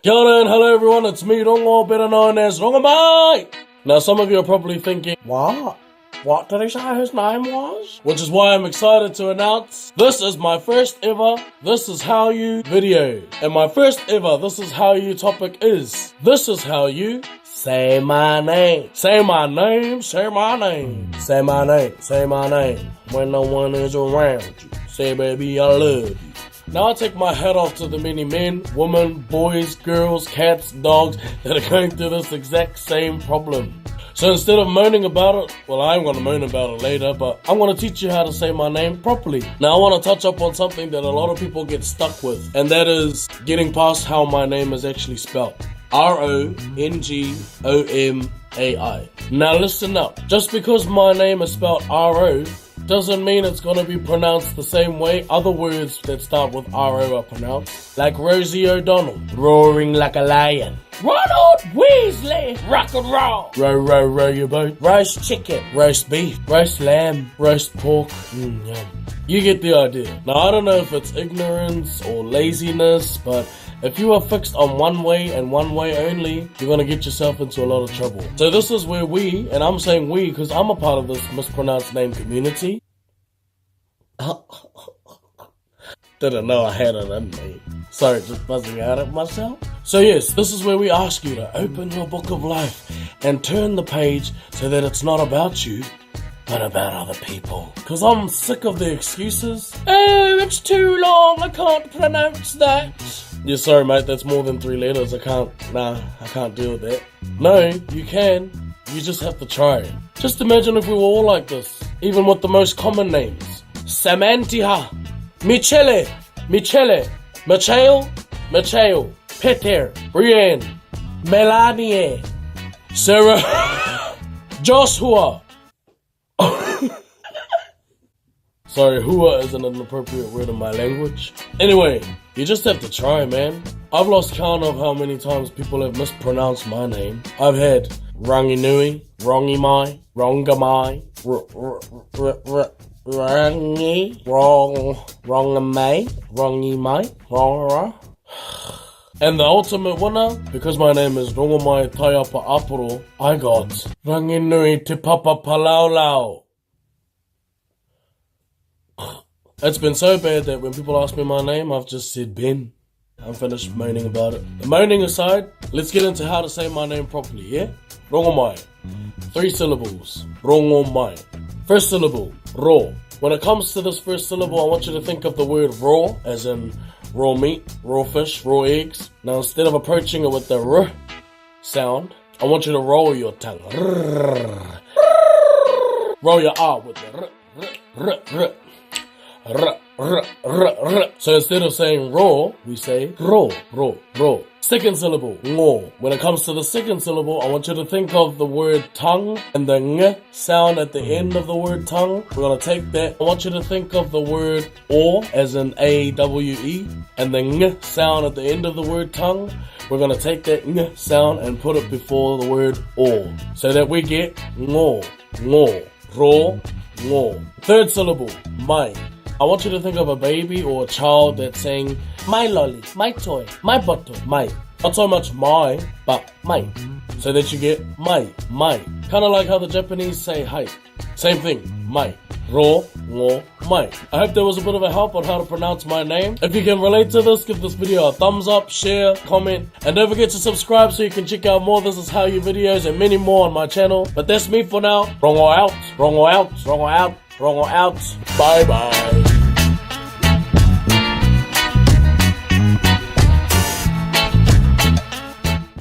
Kia ora and hello everyone, it's me, Rongo, better known as Rongamai! Now some of you are probably thinking, what? What did he say his name was? Which is why I'm excited to announce, this is my first ever This Is How You video. And my first ever This Is How You topic is, this is how you say my name. Say my name, say my name. Say my name, say my name. When no one is around you. Say baby I love you. Now I take my hat off to the many men, women, boys, girls, cats, dogs that are going through this exact same problem. So instead of moaning about it, well I'm going to moan about it later, but I'm going to teach you how to say my name properly. Now I want to touch up on something that a lot of people get stuck with, and that is getting past how my name is actually spelled. R-O-N-G-O-M-A-I. Now listen up, just because my name is spelled R-O doesn't mean it's gonna be pronounced the same way other words that start with R-O are pronounced. Like Rosie O'Donnell, roaring like a lion. Ronald Weasley, rock and roll. Row, row, row your boat. Roast chicken, roast beef, roast lamb, roast pork. Yum. You get the idea. Now I don't know if it's ignorance or laziness, but if you are fixed on one way and one way only, you're gonna get yourself into a lot of trouble. So this is where we, and I'm saying we because I'm a part of this mispronounced name community. Didn't know I had it in me. Sorry, just buzzing out at myself. So yes, this is where we ask you to open your book of life and turn the page so that it's not about you, but about other people. Cause I'm sick of the excuses. Oh, it's too long, I can't pronounce that. Yeah, sorry mate, that's more than 3 letters. I can't deal with that. No, you can. You just have to try. Just imagine if we were all like this, even with the most common names. Samantha, Michele, Machael, Peter, Brienne, Melanie, Sarah, Joshua. Sorry, hua isn't an appropriate word in my language. Anyway, you just have to try, man. I've lost count of how many times people have mispronounced my name. I've had Ranginui, Rongimai, Rongamai, Rangi, Wrongamai, Rongimai, Wrong. And the ultimate winner, because my name is Rongamai Taiapa-Aporo, I got Ranginui Te Papa Palaulau. It's been so bad that when people ask me my name, I've just said Ben. I'm finished moaning about it. The moaning aside, let's get into how to say my name properly, yeah? Rongomai. 3 syllables. Rongomai. First syllable, ro. When it comes to this first syllable, I want you to think of the word raw, as in raw meat, raw fish, raw eggs. Now instead of approaching it with the r sound, I want you to roll your tongue. Roll your R with the r. So instead of saying raw, we say ro. Second syllable, ngo. When it comes to the second syllable, I want you to think of the word tongue and the ng sound at the end of the word tongue. We're going to take that. I want you to think of the word or, as in A-W-E, and the ng sound at the end of the word tongue. We're going to take that ng sound and put it before the word or, so that we get ngo, ro, ngo. Third syllable, mai. I want you to think of a baby or a child that's saying, my lolly, my toy, my bottle, my. Not so much my, but my. So that you get my. Kind of like how the Japanese say hi. Same thing, my. Ro, ngo, mai. I hope there was a bit of a help on how to pronounce my name. If you can relate to this, give this video a thumbs up, share, comment, and don't forget to subscribe so you can check out more This Is How You videos and many more on my channel. But that's me for now. Rongo out. Bye bye.